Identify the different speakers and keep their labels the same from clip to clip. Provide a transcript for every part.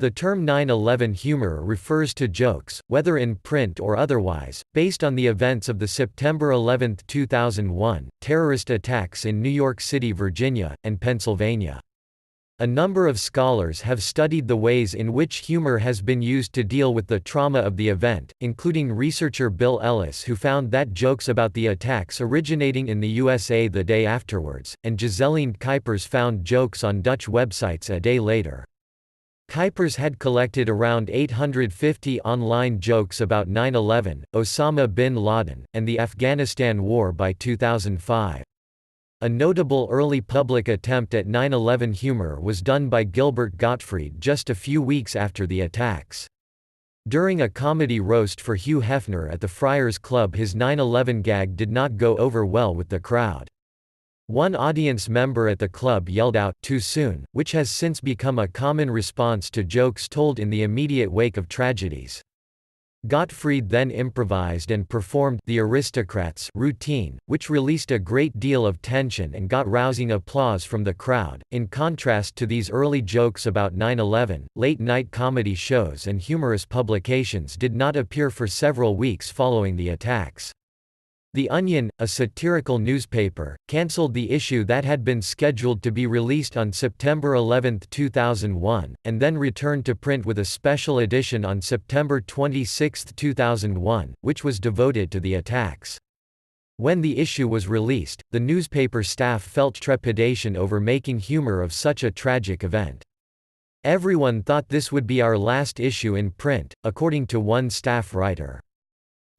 Speaker 1: The term 9/11 humor refers to jokes, whether in print or otherwise, based on the events of the September 11, 2001, terrorist attacks in New York City, Virginia, and Pennsylvania. A number of scholars have studied the ways in which humor has been used to deal with the trauma of the event, including researcher Bill Ellis, who found that jokes about the attacks originating in the USA the day afterwards, and Giseline Kuipers found jokes on Dutch websites a day later. Kuipers had collected around 850 online jokes about 9/11, Osama bin Laden, and the Afghanistan War by 2005. A notable early public attempt at 9/11 humor was done by Gilbert Gottfried just a few weeks after the attacks. During a comedy roast for Hugh Hefner at the Friars Club, his 9/11 gag did not go over well with the crowd. One audience member at the club yelled out, "Too soon," which has since become a common response to jokes told in the immediate wake of tragedies. Gottfried then improvised and performed The Aristocrats routine, which released a great deal of tension and got rousing applause from the crowd. In contrast to these early jokes about 9/11, late-night comedy shows and humorous publications did not appear for several weeks following the attacks. The Onion, a satirical newspaper, cancelled the issue that had been scheduled to be released on September 11, 2001, and then returned to print with a special edition on September 26, 2001, which was devoted to the attacks. When the issue was released, the newspaper staff felt trepidation over making humor of such a tragic event. "Everyone thought this would be our last issue in print," according to one staff writer.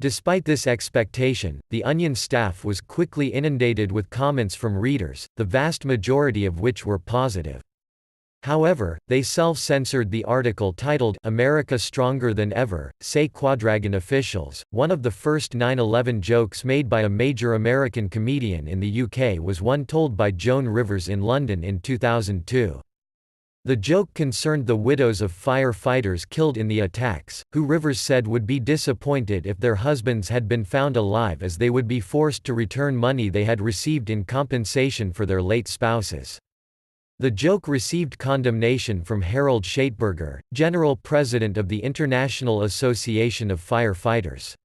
Speaker 1: Despite this expectation, the Onion staff was quickly inundated with comments from readers, the vast majority of which were positive. However, they self-censored the article titled "America Stronger Than Ever, Say Quadragon Officials." One of the first 9/11 jokes made by a major American comedian in the UK was one told by Joan Rivers in London in 2002. The joke concerned the widows of firefighters killed in the attacks, who Rivers said would be disappointed if their husbands had been found alive, as they would be forced to return money they had received in compensation for their late spouses. The joke received condemnation from Harold Schaitberger, general president of the International Association of Firefighters.